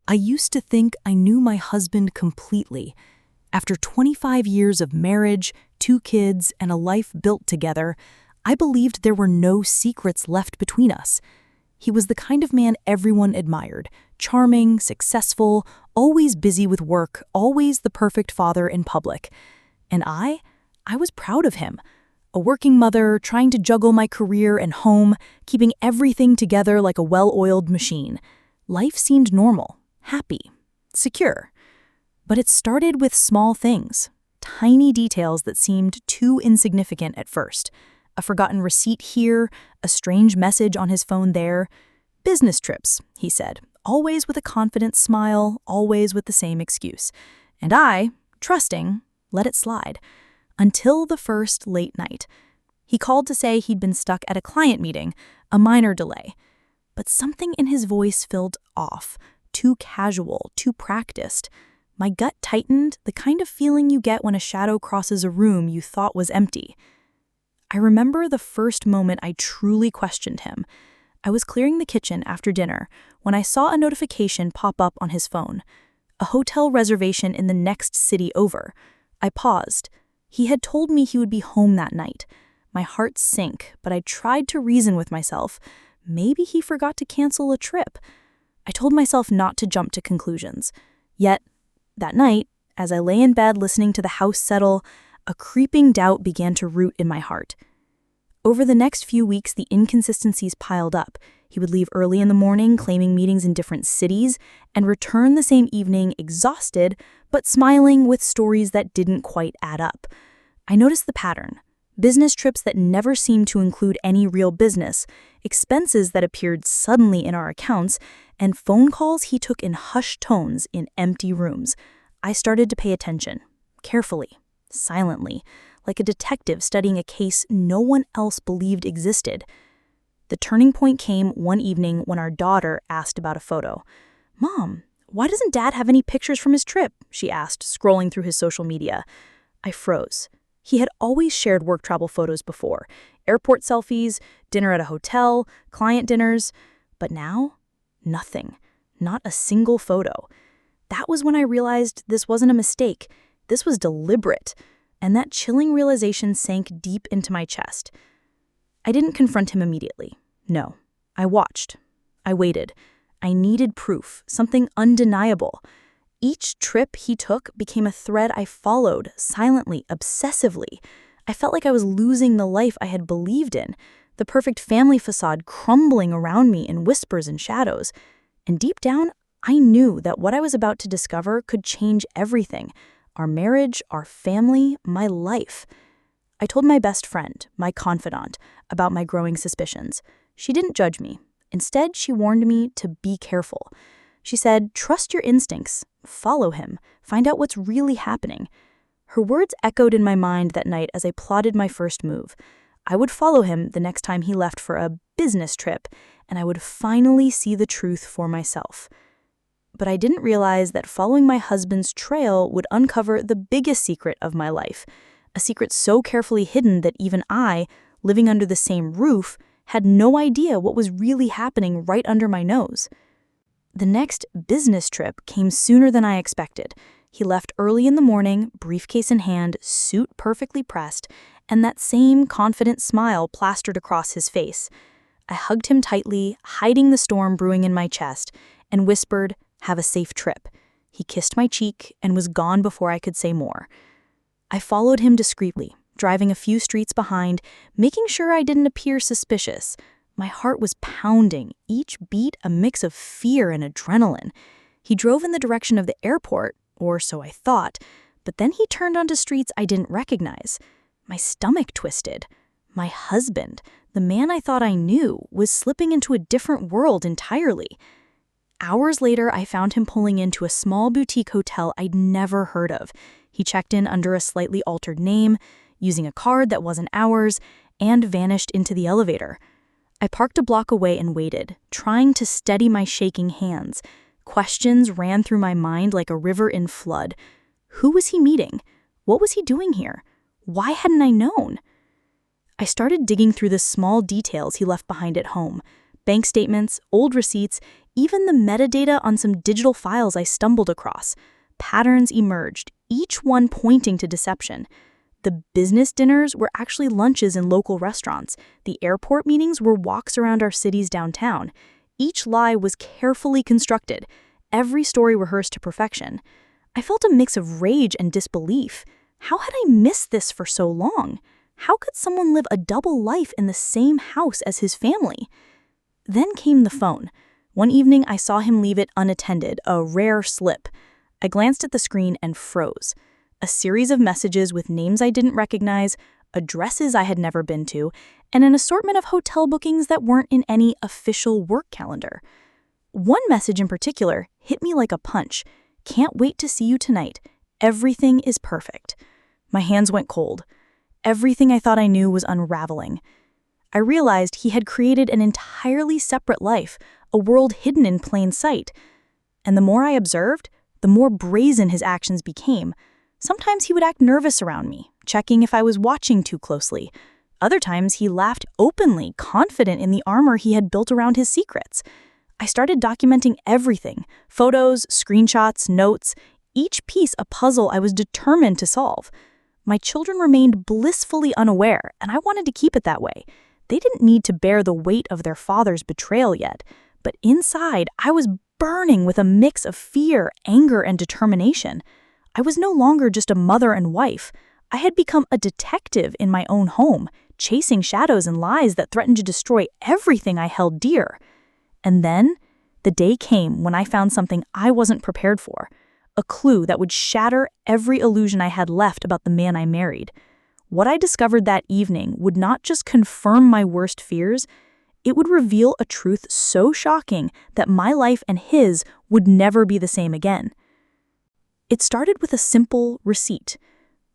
I used to think I knew my husband completely. After 25 years of marriage, 2 kids, and a life built together, I believed there were no secrets left between us. He was the kind of man everyone admired, charming, successful, always busy with work, always the perfect father in public. And I was proud of him. A working mother, trying to juggle my career and home, keeping everything together like a well-oiled machine. Life seemed normal, happy, secure. But it started with small things, tiny details that seemed too insignificant at first. A forgotten receipt here, a strange message on his phone there. Business trips, he said, always with a confident smile, always with the same excuse. And I, trusting, let it slide. Until the first late night. He called to say he'd been stuck at a client meeting, a minor delay. But something in his voice felt off, too casual, too practiced. My gut tightened, the kind of feeling you get when a shadow crosses a room you thought was empty. I remember the first moment I truly questioned him. I was clearing the kitchen after dinner when I saw a notification pop up on his phone. A hotel reservation in the next city over. I paused. He had told me he would be home that night. My heart sank, but I tried to reason with myself. Maybe he forgot to cancel a trip. I told myself not to jump to conclusions. Yet, that night, as I lay in bed listening to the house settle, a creeping doubt began to root in my heart. Over the next few weeks, the inconsistencies piled up. He would leave early in the morning, claiming meetings in different cities, and return the same evening exhausted, but smiling with stories that didn't quite add up. I noticed the pattern. Business trips that never seemed to include any real business, expenses that appeared suddenly in our accounts, and phone calls he took in hushed tones in empty rooms. I started to pay attention, carefully, silently, like a detective studying a case no one else believed existed. The turning point came one evening when our daughter asked about a photo. "Mom, why doesn't Dad have any pictures from his trip?" she asked, scrolling through his social media. I froze. He had always shared work travel photos before, airport selfies, dinner at a hotel, client dinners. But now, nothing. Not a single photo. That was when I realized this wasn't a mistake. This was deliberate. And that chilling realization sank deep into my chest. I didn't confront him immediately. No. I watched. I waited. I needed proof, something undeniable. Each trip he took became a thread I followed, silently, obsessively. I felt like I was losing the life I had believed in, the perfect family facade crumbling around me in whispers and shadows. And deep down, I knew that what I was about to discover could change everything. Our marriage, our family, my life. I told my best friend, my confidant, about my growing suspicions. She didn't judge me. Instead, she warned me to be careful. She said, "Trust your instincts. Follow him. Find out what's really happening." Her words echoed in my mind that night as I plotted my first move. I would follow him the next time he left for a business trip, and I would finally see the truth for myself. But I didn't realize that following my husband's trail would uncover the biggest secret of my life, a secret so carefully hidden that even I, living under the same roof, had no idea what was really happening right under my nose. The next business trip came sooner than I expected. He left early in the morning, briefcase in hand, suit perfectly pressed, and that same confident smile plastered across his face. I hugged him tightly, hiding the storm brewing in my chest, and whispered, "Have a safe trip." He kissed my cheek and was gone before I could say more. I followed him discreetly, driving a few streets behind, making sure I didn't appear suspicious. My heart was pounding, each beat a mix of fear and adrenaline. He drove in the direction of the airport, or so I thought, but then he turned onto streets I didn't recognize. My stomach twisted. My husband, the man I thought I knew, was slipping into a different world entirely. Hours later, I found him pulling into a small boutique hotel I'd never heard of. He checked in under a slightly altered name, using a card that wasn't ours, and vanished into the elevator. I parked a block away and waited, trying to steady my shaking hands. Questions ran through my mind like a river in flood. Who was he meeting? What was he doing here? Why hadn't I known? I started digging through the small details he left behind at home. Bank statements, old receipts, even the metadata on some digital files I stumbled across. Patterns emerged, each one pointing to deception. The business dinners were actually lunches in local restaurants. The airport meetings were walks around our city's downtown. Each lie was carefully constructed, every story rehearsed to perfection. I felt a mix of rage and disbelief. How had I missed this for so long? How could someone live a double life in the same house as his family? Then came the phone. One evening, I saw him leave it unattended, a rare slip. I glanced at the screen and froze. A series of messages with names I didn't recognize, addresses I had never been to, and an assortment of hotel bookings that weren't in any official work calendar. One message in particular hit me like a punch. "Can't wait to see you tonight. Everything is perfect." My hands went cold. Everything I thought I knew was unraveling. I realized he had created an entirely separate life, a world hidden in plain sight. And the more I observed, the more brazen his actions became. Sometimes he would act nervous around me, checking if I was watching too closely. Other times he laughed openly, confident in the armor he had built around his secrets. I started documenting everything: photos, screenshots, notes, each piece a puzzle I was determined to solve. My children remained blissfully unaware, and I wanted to keep it that way. They didn't need to bear the weight of their father's betrayal yet, but inside I was burning with a mix of fear, anger, and determination. I was no longer just a mother and wife. I had become a detective in my own home, chasing shadows and lies that threatened to destroy everything I held dear. And then, the day came when I found something I wasn't prepared for, a clue that would shatter every illusion I had left about the man I married. What I discovered that evening would not just confirm my worst fears, it would reveal a truth so shocking that my life and his would never be the same again. It started with a simple receipt.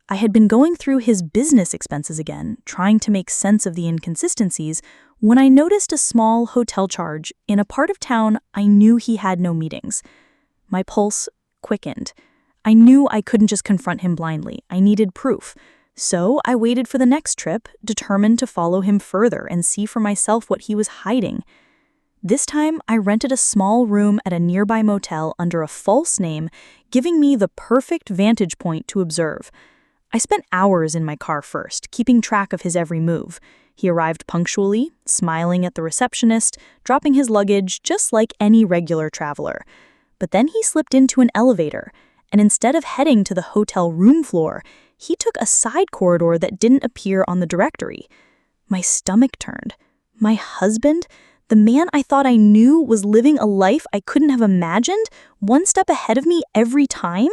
I had been going through his business expenses again, trying to make sense of the inconsistencies, when I noticed a small hotel charge in a part of town I knew he had no meetings. My pulse quickened. I knew I couldn't just confront him blindly. I needed proof. So I waited for the next trip, determined to follow him further and see for myself what he was hiding. This time, I rented a small room at a nearby motel under a false name, giving me the perfect vantage point to observe. I spent hours in my car first, keeping track of his every move. He arrived punctually, smiling at the receptionist, dropping his luggage just like any regular traveler. But then he slipped into an elevator, and instead of heading to the hotel room floor, he took a side corridor that didn't appear on the directory. My stomach turned. My husband, the man I thought I knew was living a life I couldn't have imagined, one step ahead of me every time?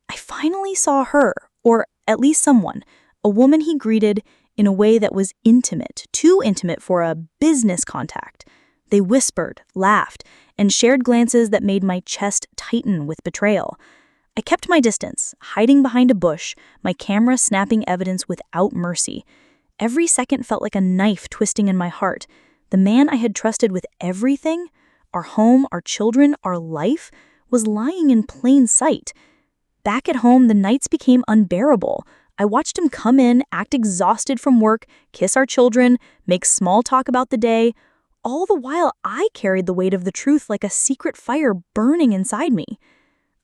I finally saw her, or at least someone, a woman he greeted in a way that was intimate, too intimate for a business contact. They whispered, laughed, and shared glances that made my chest tighten with betrayal. I kept my distance, hiding behind a bush, my camera snapping evidence without mercy. Every second felt like a knife twisting in my heart. The man I had trusted with everything, our home, our children, our life, was lying in plain sight. Back at home, the nights became unbearable. I watched him come in, act exhausted from work, kiss our children, make small talk about the day. All the while, I carried the weight of the truth like a secret fire burning inside me.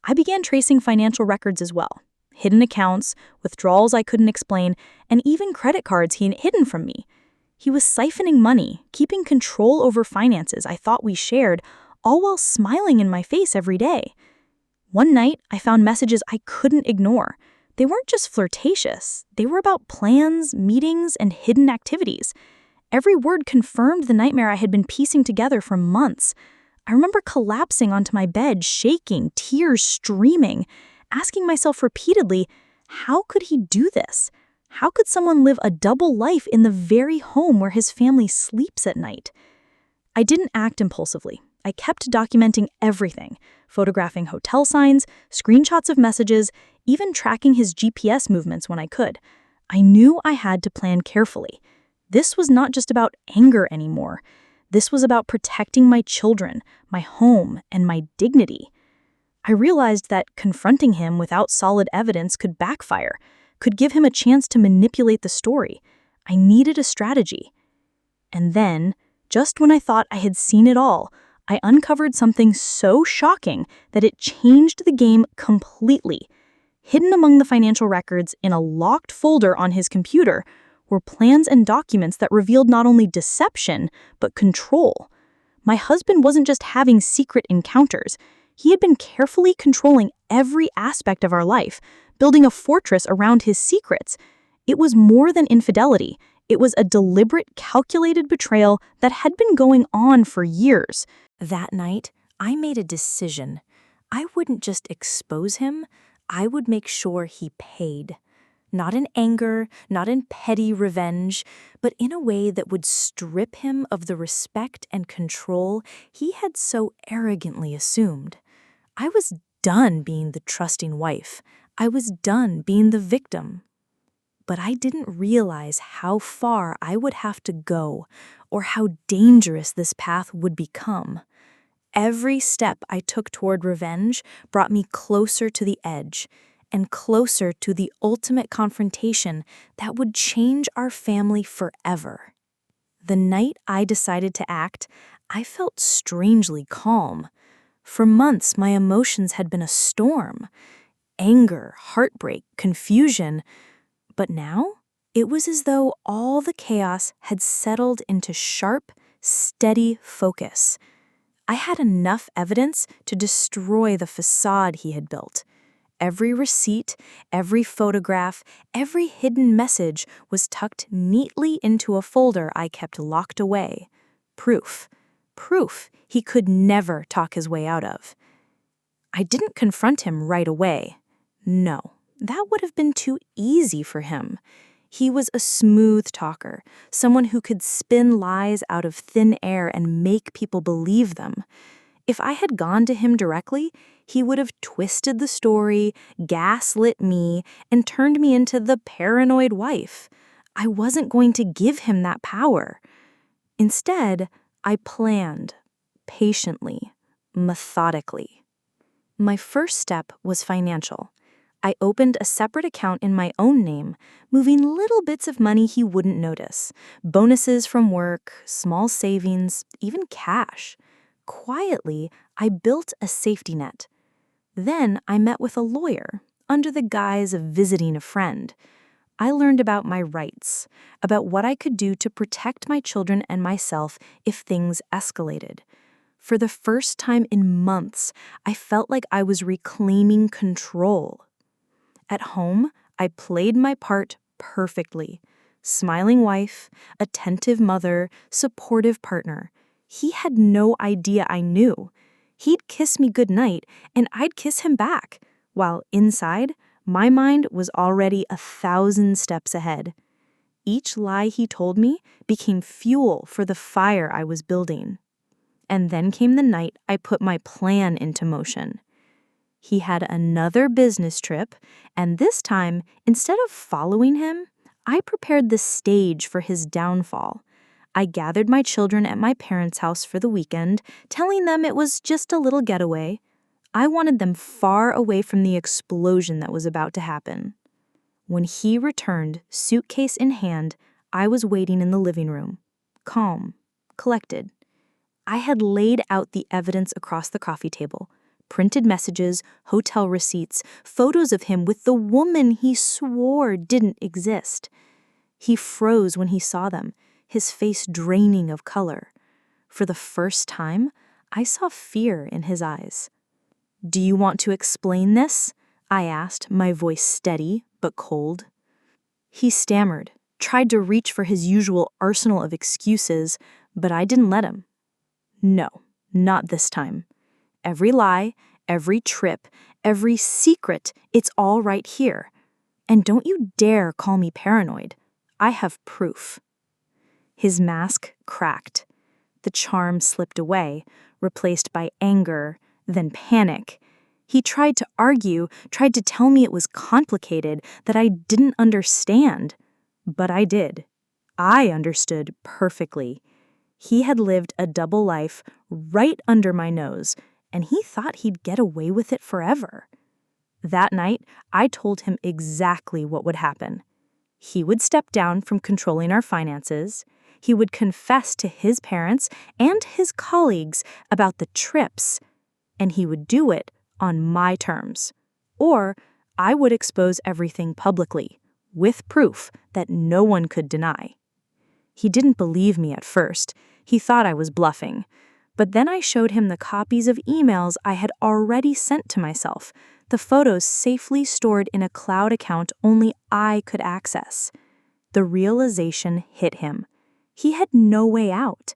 I began tracing financial records as well. Hidden accounts, withdrawals I couldn't explain, and even credit cards he had hidden from me. He was siphoning money, keeping control over finances I thought we shared, all while smiling in my face every day. One night, I found messages I couldn't ignore. They weren't just flirtatious. They were about plans, meetings, and hidden activities. Every word confirmed the nightmare I had been piecing together for months. I remember collapsing onto my bed, shaking, tears streaming, asking myself repeatedly, how could he do this? How could someone live a double life in the very home where his family sleeps at night? I didn't act impulsively. I kept documenting everything, photographing hotel signs, screenshots of messages, even tracking his GPS movements when I could. I knew I had to plan carefully. This was not just about anger anymore. This was about protecting my children, my home, and my dignity. I realized that confronting him without solid evidence could backfire, could give him a chance to manipulate the story. I needed a strategy. And then, Just when I thought I had seen it all, I uncovered something so shocking that it changed the game completely. Hidden among the financial records in a locked folder on his computer were plans and documents that revealed not only deception, but control. My husband wasn't just having secret encounters. He had been carefully controlling every aspect of our life, building a fortress around his secrets. It was more than infidelity. It was a deliberate, calculated betrayal that had been going on for years. That night, I made a decision. I wouldn't just expose him, I would make sure he paid. Not in anger, not in petty revenge, but in a way that would strip him of the respect and control he had so arrogantly assumed. I was done being the trusting wife. I was done being the victim. But I didn't realize how far I would have to go or how dangerous this path would become. Every step I took toward revenge brought me closer to the edge and closer to the ultimate confrontation that would change our family forever. The night I decided to act, I felt strangely calm. For months, my emotions had been a storm. Anger, heartbreak, confusion. But now, it was as though all the chaos had settled into sharp, steady focus. I had enough evidence to destroy the facade he had built. Every receipt, every photograph, every hidden message was tucked neatly into a folder I kept locked away. Proof. Proof he could never talk his way out of. I didn't confront him right away. No, that would have been too easy for him. He was a smooth talker, someone who could spin lies out of thin air and make people believe them. If I had gone to him directly, he would have twisted the story, gaslit me, and turned me into the paranoid wife. I wasn't going to give him that power. Instead, I planned, patiently, methodically. My first step was financial. I opened a separate account in my own name, moving little bits of money he wouldn't notice. Bonuses from work, small savings, even cash. Quietly, I built a safety net. Then I met with a lawyer, under the guise of visiting a friend. I learned about my rights, about what I could do to protect my children and myself if things escalated. For the first time in months, I felt like I was reclaiming control. At home, I played my part perfectly. Smiling wife, attentive mother, supportive partner. He had no idea I knew. He'd kiss me goodnight, and I'd kiss him back, while inside, my mind was already 1,000 steps ahead. Each lie he told me became fuel for the fire I was building. And then came the night I put my plan into motion. He had another business trip, and this time, instead of following him, I prepared the stage for his downfall. I gathered my children at my parents' house for the weekend, telling them it was just a little getaway. I wanted them far away from the explosion that was about to happen. When he returned, suitcase in hand, I was waiting in the living room, calm, collected. I had laid out the evidence across the coffee table. Printed messages, hotel receipts, photos of him with the woman he swore didn't exist. He froze when he saw them, his face draining of color. For the first time, I saw fear in his eyes. "Do you want to explain this?" I asked, my voice steady but cold. He stammered, tried to reach for his usual arsenal of excuses, but I didn't let him. No, not this time. Every lie, every trip, every secret, it's all right here. And don't you dare call me paranoid. I have proof. His mask cracked. The charm slipped away, replaced by anger, then panic. He tried to argue, tried to tell me it was complicated, that I didn't understand. But I did. I understood perfectly. He had lived a double life right under my nose, and he thought he'd get away with it forever. That night, I told him exactly what would happen. He would step down from controlling our finances. He would confess to his parents and his colleagues about the trips, and he would do it on my terms. Or I would expose everything publicly, with proof that no one could deny. He didn't believe me at first. He thought I was bluffing. But then I showed him the copies of emails I had already sent to myself, the photos safely stored in a cloud account only I could access. The realization hit him. He had no way out.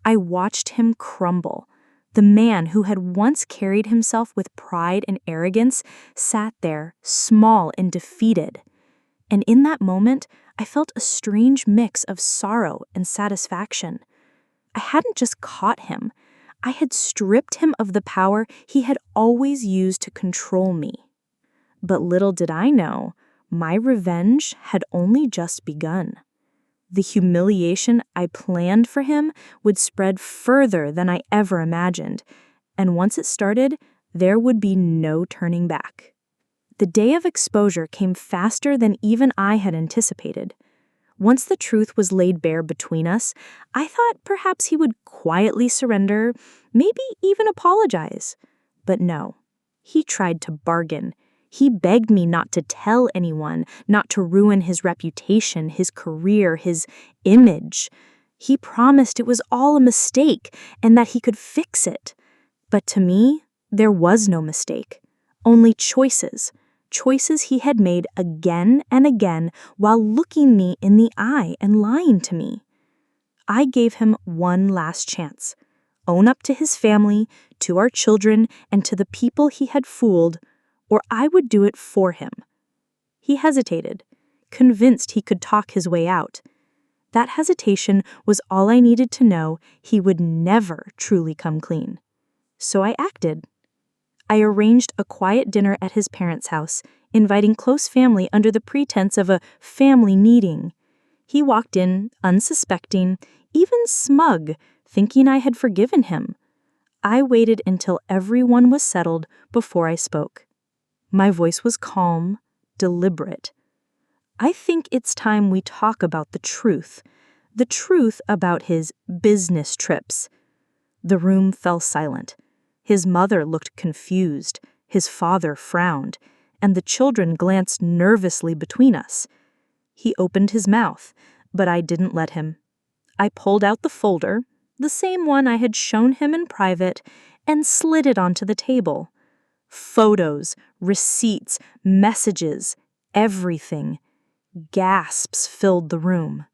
I watched him crumble. The man who had once carried himself with pride and arrogance sat there, small and defeated. And in that moment, I felt a strange mix of sorrow and satisfaction. I hadn't just caught him. I had stripped him of the power he had always used to control me. But little did I know, my revenge had only just begun. The humiliation I planned for him would spread further than I ever imagined, and once it started, there would be no turning back. The day of exposure came faster than even I had anticipated. Once the truth was laid bare between us, I thought perhaps he would quietly surrender, maybe even apologize. But no, he tried to bargain. He begged me not to tell anyone, not to ruin his reputation, his career, his image. He promised it was all a mistake and that he could fix it. But to me, there was no mistake, only choices. Choices he had made again and again while looking me in the eye and lying to me. I gave him one last chance. Own up to his family, to our children, and to the people he had fooled, or I would do it for him. He hesitated, convinced he could talk his way out. That hesitation was all I needed to know he would never truly come clean. So I acted. I arranged a quiet dinner at his parents' house, inviting close family under the pretense of a family meeting. He walked in, unsuspecting, even smug, thinking I had forgiven him. I waited until everyone was settled before I spoke. My voice was calm, deliberate. I think it's time we talk about the truth about his business trips. The room fell silent. His mother looked confused, his father frowned, and the children glanced nervously between us. He opened his mouth, but I didn't let him. I pulled out the folder, the same one I had shown him in private, and slid it onto the table. Photos, receipts, messages, everything. Gasps filled the room.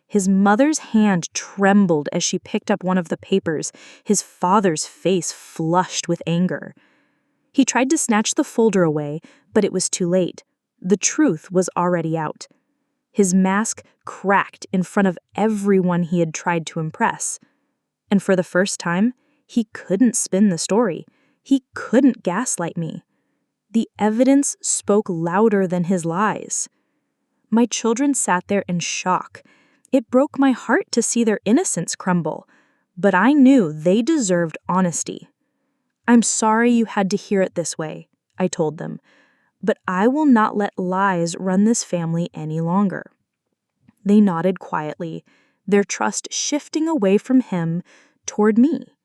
His mother's hand trembled as she picked up one of the papers, his father's face flushed with anger. He tried to snatch the folder away, but it was too late. The truth was already out. His mask cracked in front of everyone he had tried to impress. And for the first time, he couldn't spin the story. He couldn't gaslight me. The evidence spoke louder than his lies. My children sat there in shock. It broke my heart to see their innocence crumble, but I knew they deserved honesty. "I'm sorry you had to hear it this way," I told them, "but I will not let lies run this family any longer." They nodded quietly, their trust shifting away from him toward me.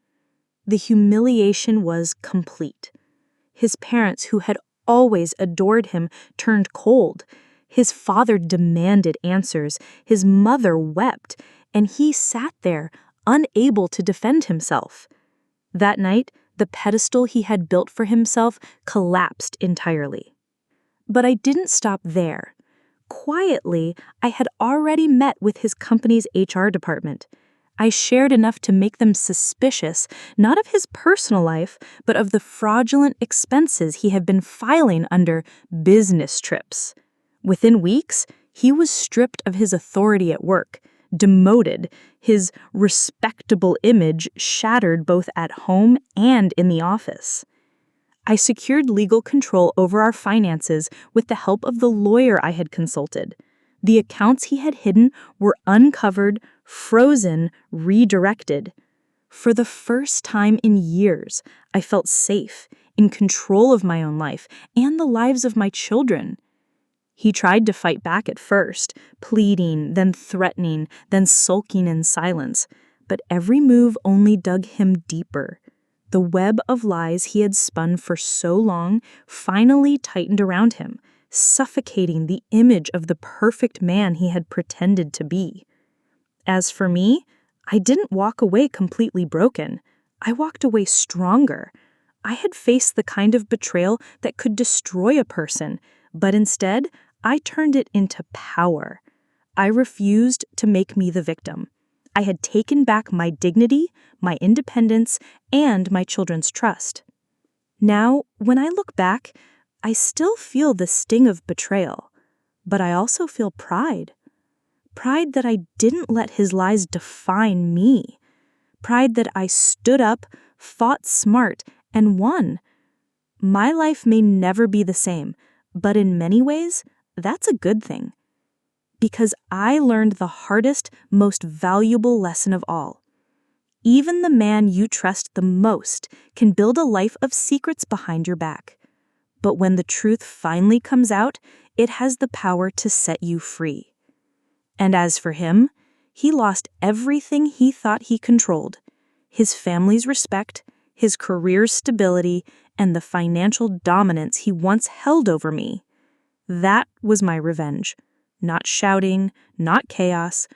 The humiliation was complete. His parents, who had always adored him, turned cold. His father demanded answers, his mother wept, and he sat there, unable to defend himself. That night, the pedestal he had built for himself collapsed entirely. But I didn't stop there. Quietly, I had already met with his company's HR department. I shared enough to make them suspicious, not of his personal life, but of the fraudulent expenses he had been filing under business trips. Within weeks, he was stripped of his authority at work, demoted, his respectable image shattered both at home and in the office. I secured legal control over our finances with the help of the lawyer I had consulted. The accounts he had hidden were uncovered, frozen, redirected. For the first time in years, I felt safe, in control of my own life and the lives of my children. He tried to fight back at first, pleading, then threatening, then sulking in silence. But every move only dug him deeper. The web of lies he had spun for so long finally tightened around him, suffocating the image of the perfect man he had pretended to be. As for me, I didn't walk away completely broken. I walked away stronger. I had faced the kind of betrayal that could destroy a person, but instead, I turned it into power. I refused to make me the victim. I had taken back my dignity, my independence, and my children's trust. Now, when I look back, I still feel the sting of betrayal, but I also feel pride. Pride that I didn't let his lies define me. Pride that I stood up, fought smart, and won. My life may never be the same, but in many ways, that's a good thing. Because I learned the hardest, most valuable lesson of all. Even the man you trust the most can build a life of secrets behind your back. But when the truth finally comes out, it has the power to set you free. And as for him, he lost everything he thought he controlled: his family's respect, his career's stability, and the financial dominance he once held over me. That was my revenge. Not shouting, not chaos,